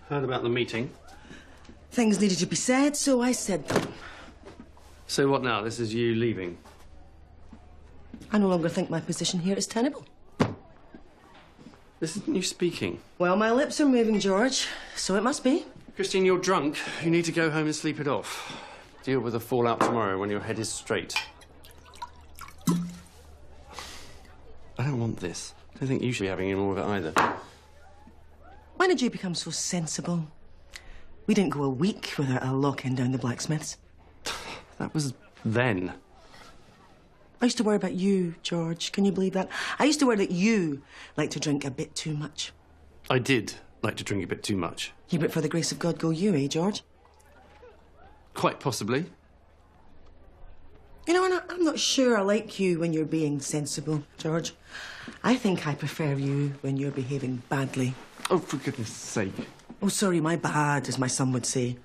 Speaker 5: Heard about the meeting.
Speaker 3: Things needed to be said, so I said them.
Speaker 5: So what now? This is you leaving?
Speaker 3: I no longer think my position here is tenable.
Speaker 5: This isn't you speaking.
Speaker 3: Well, my lips are moving, George, so it must be.
Speaker 5: Christine, you're drunk. You need to go home and sleep it off. Deal with the fallout tomorrow when your head is straight. I don't want this. I don't think you should be having any more of it either.
Speaker 3: When did you become so sensible? We didn't go a week without a lock-in down the blacksmith's.
Speaker 5: That was then.
Speaker 3: I used to worry about you, George. Can you believe that? I used to worry that you like to drink a bit too much.
Speaker 5: I did like to drink a bit too much.
Speaker 3: You but for the grace of God go you, eh, George?
Speaker 5: Quite possibly.
Speaker 3: You know, I'm not sure I like you when you're being sensible, George. I think I prefer you when you're behaving badly.
Speaker 5: Oh, for goodness sake.
Speaker 3: Oh, sorry, my bad, as my son would say.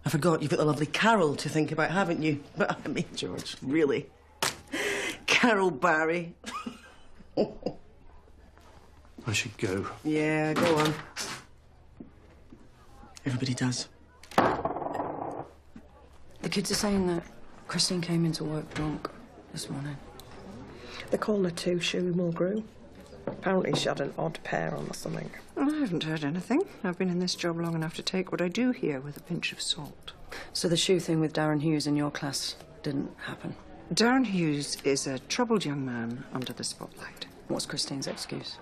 Speaker 3: I forgot you've got the lovely Carol to think about, haven't you? But I mean, George, really? Carol Barry.
Speaker 5: I should go.
Speaker 3: Yeah, go on. Everybody does.
Speaker 15: The kids are saying that Christine came into work drunk this morning.
Speaker 10: They call her two-shoe Mulgrew. Apparently she had an odd pair on or something.
Speaker 21: Well, I haven't heard anything. I've been in this job long enough to take what I do hear with a pinch of salt.
Speaker 15: So the shoe thing with Darren Hughes in your class didn't happen?
Speaker 21: Darren Hughes is a troubled young man under the spotlight.
Speaker 15: What's Christine's excuse?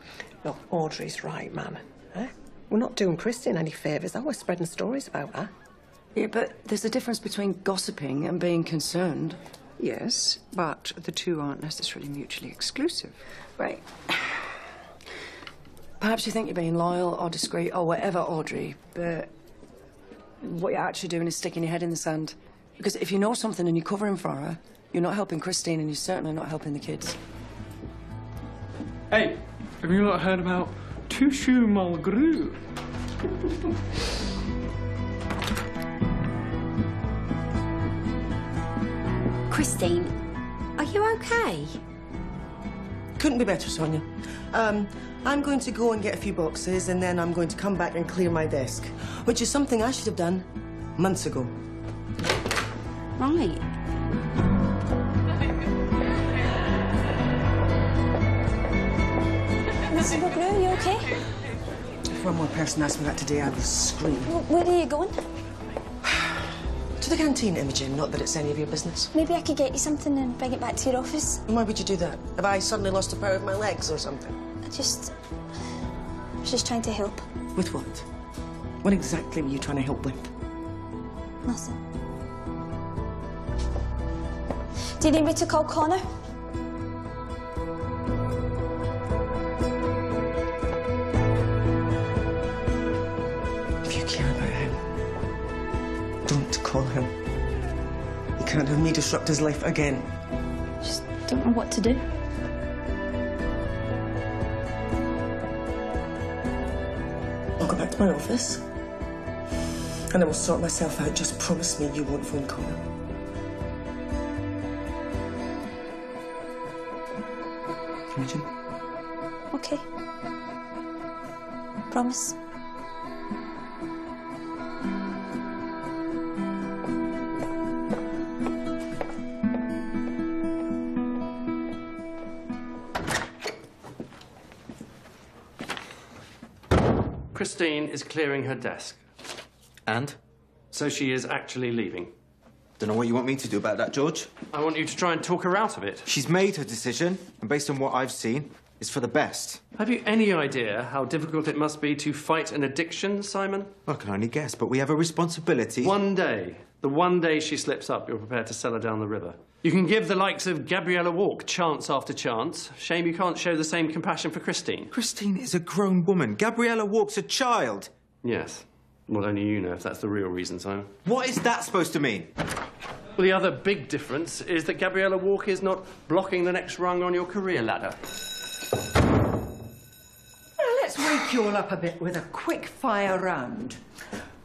Speaker 10: Look, Audrey's right, Mum. Eh? We're not doing Christine any favours, are we? Spreading stories about her.
Speaker 15: Yeah, but there's a difference between gossiping and being concerned.
Speaker 21: Yes, but the two aren't necessarily mutually exclusive.
Speaker 15: Right. Perhaps you think you're being loyal or discreet or whatever, Audrey, but what you're actually doing is sticking your head in the sand. Because if you know something and you're covering for her, you're not helping Christine and you're certainly not helping the kids.
Speaker 6: Hey, have you not heard about two-shoe Mulgrew?
Speaker 18: Christine, are you okay?
Speaker 3: Couldn't be better, Sonia. I'm going to go and get a few boxes, and then I'm going to come back and clear my desk, which is something I should have done months ago.
Speaker 18: Right.
Speaker 8: Mrs. Waterloo, are you okay?
Speaker 3: If one more person asked me that today, I will scream.
Speaker 8: Where are you going?
Speaker 3: To the canteen, Imogen, not that it's any of your business.
Speaker 8: Maybe I could get you something and bring it back to your office.
Speaker 3: And why would you do that? Have I suddenly lost the power of my legs or something?
Speaker 8: I was just trying to help.
Speaker 3: With what? What exactly were you trying to help with?
Speaker 8: Nothing. Do you need me to call Connor?
Speaker 3: If you care about him, don't call him. You can't have me disrupt his life again.
Speaker 8: Just don't know what to do.
Speaker 3: I'll go back to my office, and I will sort myself out. Just promise me you won't phone Connor. Imogen?
Speaker 8: Okay. Promise.
Speaker 5: Christine is clearing her desk.
Speaker 4: And?
Speaker 5: So she is actually leaving.
Speaker 4: Don't know what you want me to do about that, George.
Speaker 5: I want you to try and talk her out of it.
Speaker 4: She's made her decision, and based on what I've seen, it's for the best.
Speaker 5: Have you any idea how difficult it must be to fight an addiction, Simon?
Speaker 4: I can only guess, but we have a responsibility.
Speaker 5: One day, the one day she slips up, you're prepared to sell her down the river. You can give the likes of Gabriella Walk chance after chance. Shame you can't show the same compassion for Christine.
Speaker 4: Christine is a grown woman. Gabriella Walk's a child.
Speaker 5: Yes. Well, only you know if that's the real reason, Simon.
Speaker 4: What is that supposed to mean?
Speaker 5: Well, the other big difference is that Gabriella Walk is not blocking the next rung on your career ladder.
Speaker 13: Well, let's wake you all up a bit with a quick fire round.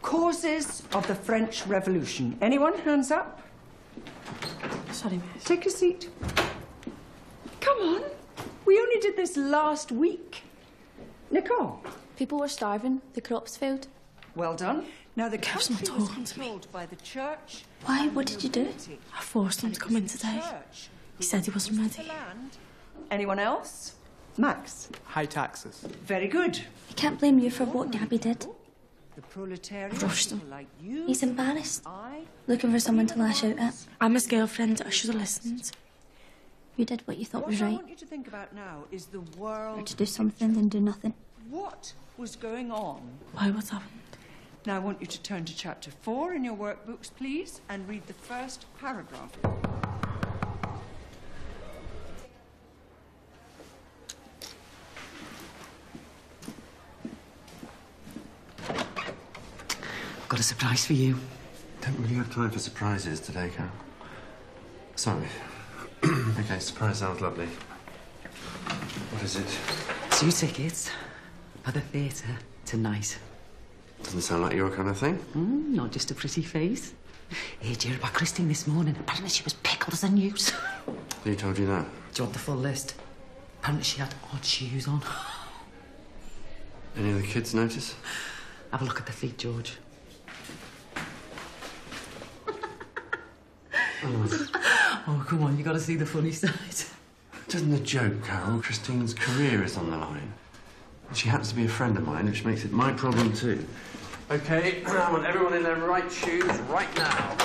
Speaker 13: Causes of the French Revolution. Anyone? Hands up.
Speaker 7: Sorry, miss.
Speaker 13: Take a seat. Come on. We only did this last week. Nicole?
Speaker 8: People were starving. The crops failed.
Speaker 13: Well done. Now, the
Speaker 7: Kev's
Speaker 13: country
Speaker 7: not
Speaker 13: was
Speaker 7: talking to me.
Speaker 13: controlled by the church.
Speaker 8: Why? What did you do?
Speaker 7: I forced him to come in today. He said he wasn't ready.
Speaker 13: Anyone else? Max?
Speaker 6: High taxes.
Speaker 13: Very good.
Speaker 8: You can't blame you for what Gabby did.
Speaker 13: The proletariat
Speaker 7: Rushed him.
Speaker 13: like you.
Speaker 8: He's embarrassed. Looking for someone to lash out at.
Speaker 7: I'm his girlfriend. I should have listened.
Speaker 8: You did what you thought was
Speaker 13: What I
Speaker 8: right.
Speaker 13: want you to think about now is the
Speaker 8: Or
Speaker 13: world.
Speaker 8: to do something than do nothing.
Speaker 13: What was going on?
Speaker 7: Why, what's happened?
Speaker 13: Now I want you to turn to chapter 4 in your workbooks, please, and read the first paragraph.
Speaker 15: I've got a surprise for you.
Speaker 5: Don't really have time for surprises today, Carol. Sorry. Okay, surprise sounds lovely. What is it?
Speaker 15: 2 tickets for the theatre tonight.
Speaker 5: Doesn't sound like your kind of thing.
Speaker 15: Not just a pretty face. Heard you about Christine this morning. Apparently she was pickled as a news.
Speaker 5: Who told you that?
Speaker 15: Do you want the full list? Apparently she had odd shoes on.
Speaker 5: Any of the kids notice?
Speaker 15: Have a look at the feet, George. Oh, come on, you got to see the funny side.
Speaker 5: Doesn't the joke, Carol? Christine's career is on the line. She happens to be a friend of mine, which makes it my problem too. Okay, I want everyone in their right shoes right now.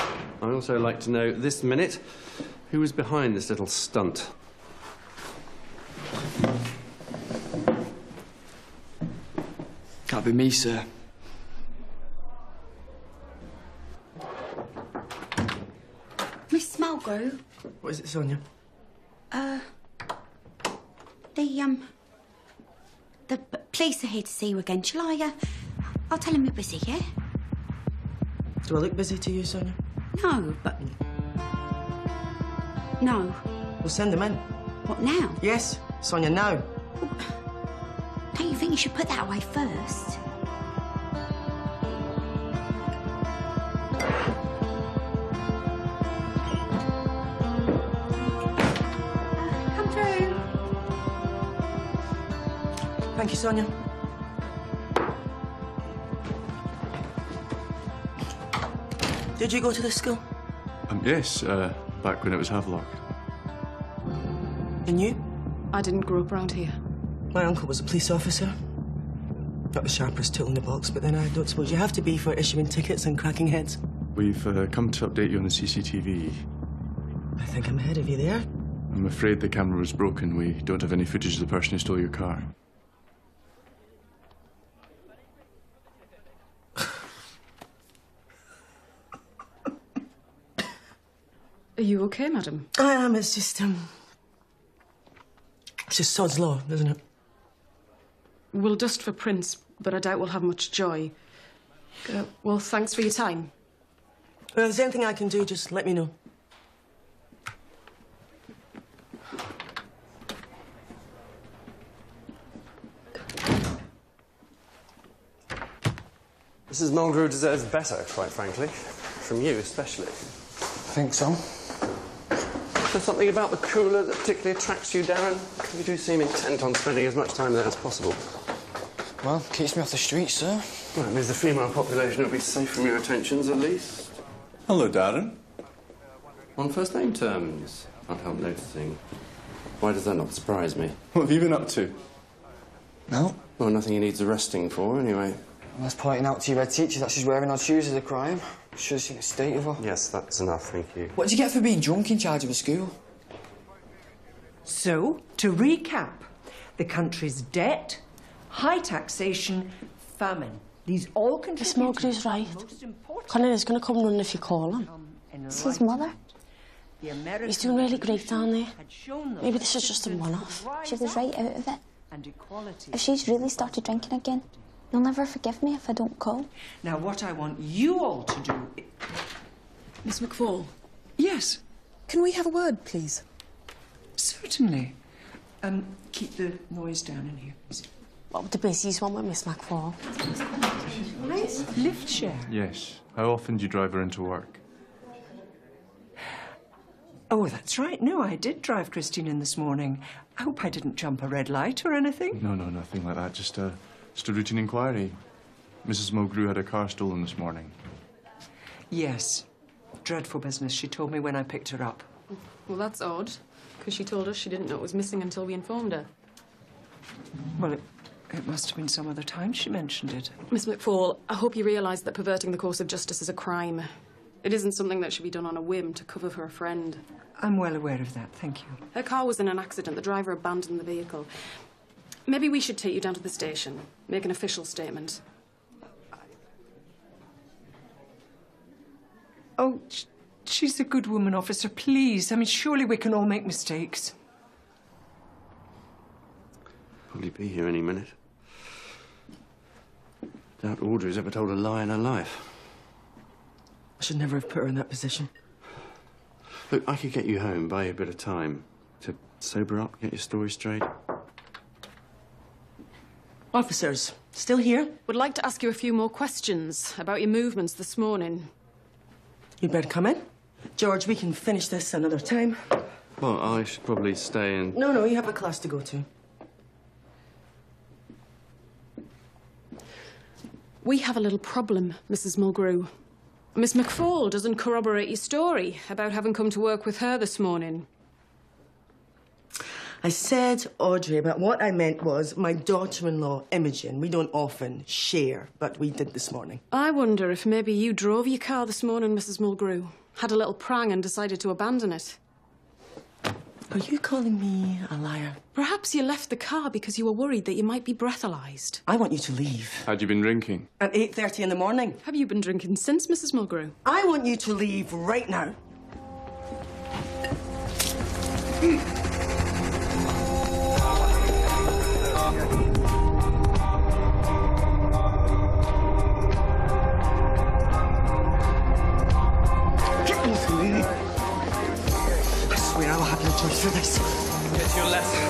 Speaker 5: I'd also like to know this minute who was behind this little stunt.
Speaker 12: Can't be me, sir.
Speaker 18: Miss Mulgrew,
Speaker 3: What is it, Sonia?
Speaker 18: the police are here to see you again. Shall I, I'll tell them you're busy, yeah?
Speaker 3: Do I look busy to you, Sonia?
Speaker 18: No, but... No.
Speaker 3: We'll send them in.
Speaker 18: What, now?
Speaker 3: Yes, Sonia, now.
Speaker 18: Don't you think you should put that away first?
Speaker 3: Thank you, Sonia. Did you go to this school?
Speaker 14: Yes, back when it was Havelock.
Speaker 3: And you?
Speaker 19: I didn't grow up around here.
Speaker 3: My uncle was a police officer. Not the sharpest tool in the box, but then I don't suppose you have to be for issuing tickets and cracking heads.
Speaker 14: We've come to update you on the CCTV.
Speaker 3: I think I'm ahead of you there.
Speaker 14: I'm afraid the camera was broken. We don't have any footage of the person who stole your car.
Speaker 19: Are you okay, madam?
Speaker 3: I am. It's just sod's law, isn't it?
Speaker 19: We'll dust for prints, but I doubt we'll have much joy. Well, thanks for your time.
Speaker 3: Well, if there's anything I can do, just let me know.
Speaker 5: Mrs. Mulgrew deserves better, quite frankly. From you, especially.
Speaker 17: Think so?
Speaker 5: There's something about the cooler that particularly attracts you, Darren. You do seem intent on spending as much time there as possible.
Speaker 17: Well, keeps me off the streets, sir.
Speaker 5: Well, it means the female population will be safe from your attentions, at least.
Speaker 14: Hello, Darren.
Speaker 5: On first name terms, can't help noticing. Why does that not surprise me?
Speaker 14: What have you been up to?
Speaker 17: No.
Speaker 5: Well, nothing he needs arresting for, anyway.
Speaker 17: Unless pointing out to your head teacher that she's wearing odd shoes is a crime. Should have seen the state of her.
Speaker 5: Yes, that's enough, thank you.
Speaker 17: What did you get for being drunk in charge of a school?
Speaker 13: So, to recap, the country's debt, high taxation, famine. These all contribute.
Speaker 7: Miss Mulgrew's right. Connor is going to come run if you call him.
Speaker 18: It's his mother.
Speaker 7: He's doing really great down there. Maybe this is just a one-off.
Speaker 18: She was right out of it. If she's really started drinking again, you'll never forgive me if I don't call.
Speaker 13: Now, what I want you all to do...
Speaker 19: Miss McFall?
Speaker 13: Yes?
Speaker 19: Can we have a word, please?
Speaker 13: Certainly. Keep the noise down in here.
Speaker 7: What would the busiest one with Miss McFall?
Speaker 13: Nice lift share.
Speaker 14: Yes. How often do you drive her into work?
Speaker 13: Oh, that's right. No, I did drive Christine in this morning. I hope I didn't jump a red light or anything.
Speaker 14: No, nothing like that. Just a routine inquiry. Mrs. Mulgrew had her car stolen this morning.
Speaker 13: Yes. Dreadful business, she told me when I picked her up.
Speaker 19: Well, that's odd, because she told us she didn't know it was missing until we informed her.
Speaker 13: Well, it must have been some other time she mentioned it.
Speaker 19: Miss McFall, I hope you realise that perverting the course of justice is a crime. It isn't something that should be done on a whim to cover for a friend.
Speaker 13: I'm well aware of that, thank you.
Speaker 19: Her car was in an accident. The driver abandoned the vehicle. Maybe we should take you down to the station, make an official statement.
Speaker 13: Oh, she's a good woman, officer, please. I mean, surely we can all make mistakes.
Speaker 5: Probably be here any minute. Doubt Audrey's ever told a lie in her life.
Speaker 3: I should never have put her in that position.
Speaker 5: Look, I could get you home, buy you a bit of time to sober up, get your story straight.
Speaker 3: Officers, still here?
Speaker 19: Would like to ask you a few more questions about your movements this morning.
Speaker 3: You'd better come in. George, we can finish this another time.
Speaker 5: Well, I should probably stay and...
Speaker 3: No, you have a class to go to.
Speaker 19: We have a little problem, Mrs. Mulgrew. Miss McFall doesn't corroborate your story about having come to work with her this morning.
Speaker 3: I said Audrey, but what I meant was my daughter-in-law, Imogen. We don't often share, but we did this morning.
Speaker 19: I wonder if maybe you drove your car this morning, Mrs. Mulgrew, had a little prang and decided to abandon it.
Speaker 3: Are you calling me a liar?
Speaker 19: Perhaps you left the car because you were worried that you might be breathalyzed.
Speaker 3: I want you to leave.
Speaker 14: Had you been drinking?
Speaker 3: At 8:30 in the morning.
Speaker 19: Have you been drinking since, Mrs. Mulgrew?
Speaker 3: I want you to leave right now. I swear I'll have no choice for this.
Speaker 17: Get your lesson.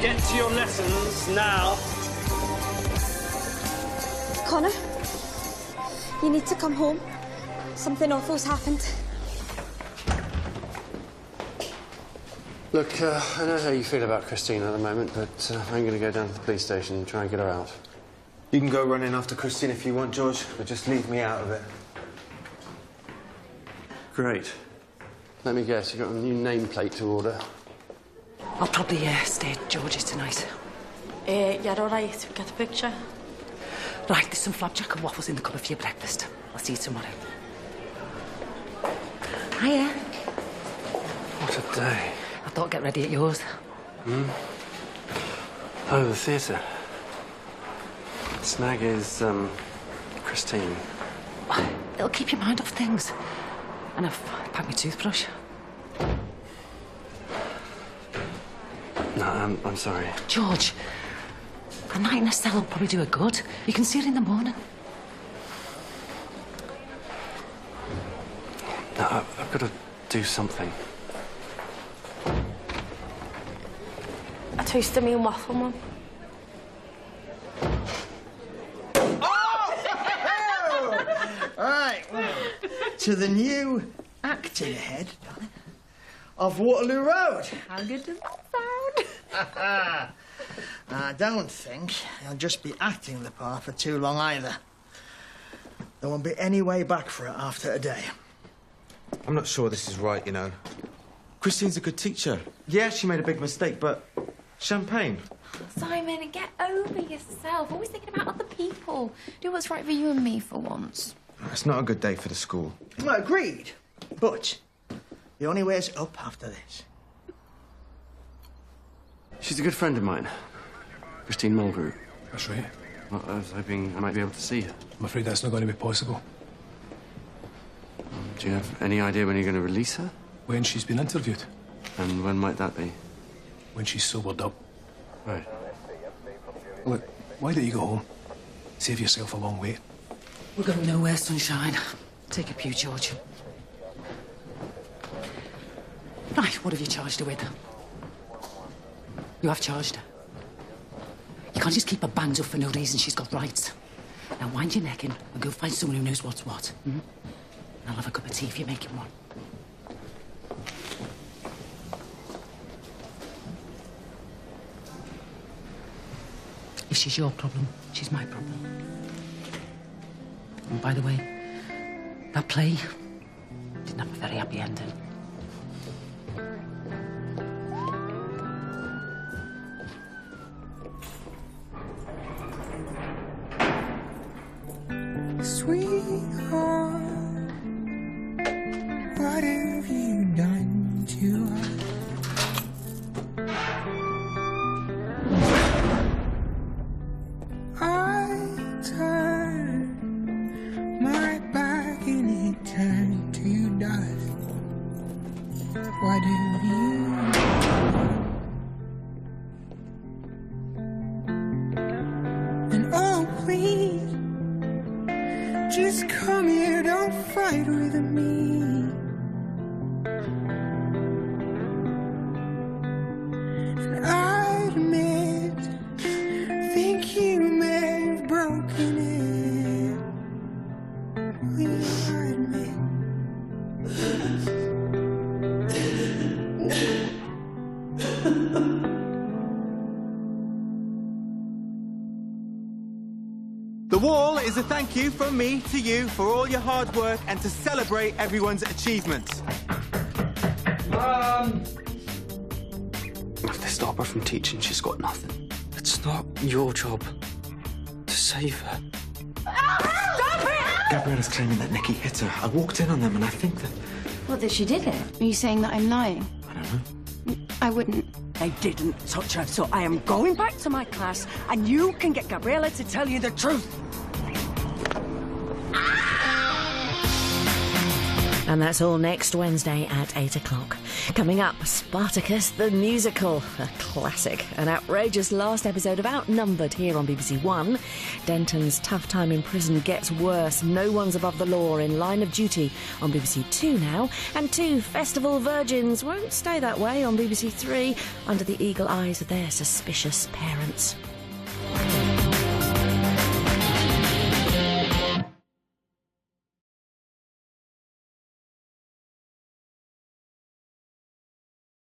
Speaker 22: Get to your lessons now.
Speaker 18: Connor, you need to come home.
Speaker 8: Something awful's happened.
Speaker 5: Look, I know how you feel about Christine at the moment, but I'm going to go down to the police station and try and get her out.
Speaker 4: You can go running after Christine if you want, George, but just leave me out of it.
Speaker 5: Great. Let me guess, you've got a new nameplate to order.
Speaker 15: I'll probably stay at George's tonight.
Speaker 7: Yeah, all right. Get the picture.
Speaker 15: Right, there's some flapjack and waffles in the cupboard for your breakfast. I'll see you tomorrow. Hiya.
Speaker 5: What a day.
Speaker 15: I thought get ready at yours.
Speaker 5: Hmm? Oh, the theatre. Snag is, Christine.
Speaker 15: It'll keep your mind off things. And I've packed my toothbrush.
Speaker 5: No, I'm sorry.
Speaker 15: George, a night in a cell will probably do her good. You can see her in the morning.
Speaker 5: No, I've got to do something.
Speaker 7: A toast of me and waffle, Mum.
Speaker 20: Right, well, to the new acting head, darling, of Waterloo Road. How good does that sound? I don't think he'll just be acting the part for too long either. There won't be any way back for it after today.
Speaker 4: I'm not sure this is right, you know. Christine's a good teacher. Yeah, she made a big mistake, but champagne.
Speaker 1: Simon, get over yourself. Always thinking about other people. Do what's right for you and me for once.
Speaker 4: It's not a good day for the school.
Speaker 20: Well, agreed. But the only way is up after this.
Speaker 5: She's a good friend of mine. Christine Mulgrew.
Speaker 16: That's right.
Speaker 5: Well, I was hoping I might be able to see her.
Speaker 16: I'm afraid that's not going to be possible.
Speaker 5: Do you have any idea when you're going to release her?
Speaker 16: When she's been interviewed.
Speaker 5: And when might that be?
Speaker 16: When she's sobered up.
Speaker 5: Right.
Speaker 16: Look, why don't you go home? Save yourself a long wait.
Speaker 15: We're going nowhere, sunshine. Take a pew, George. Right, what have you charged her with? You have charged her. You can't just keep her banged up for no reason. She's got rights. Now wind your neck in and go find someone who knows what's what. And I'll have a cup of tea if you're making one. If she's your problem, she's my problem. And by the way, that play didn't have a very happy ending.
Speaker 23: Sweetheart, what have you done to us? I turned my back and it turned to dust. What have you done? And oh, please, just come here, don't fight with me. And I admit, think you may have broken it. Please admit.
Speaker 4: The Wall is a thank you from me to you for all your hard work and to celebrate everyone's achievements.
Speaker 9: If they stop her from teaching, she's got nothing. It's not your job to save her.
Speaker 8: Stop it!
Speaker 4: Gabriella's claiming that Nicky hit her. I walked in on them and I think that...
Speaker 8: What, that she did it? Are you saying that I'm lying?
Speaker 4: I don't know.
Speaker 8: I wouldn't.
Speaker 13: I didn't touch her, so I am going back to my class, and you can get Gabriella to tell you the truth.
Speaker 24: And that's all next Wednesday at 8 o'clock. Coming up, Spartacus the Musical, a classic. An outrageous last episode of Outnumbered here on BBC One. Denton's tough time in prison gets worse. No one's above the law in Line of Duty on BBC Two now. And 2 Festival virgins won't stay that way on BBC Three under the eagle eyes of their suspicious parents.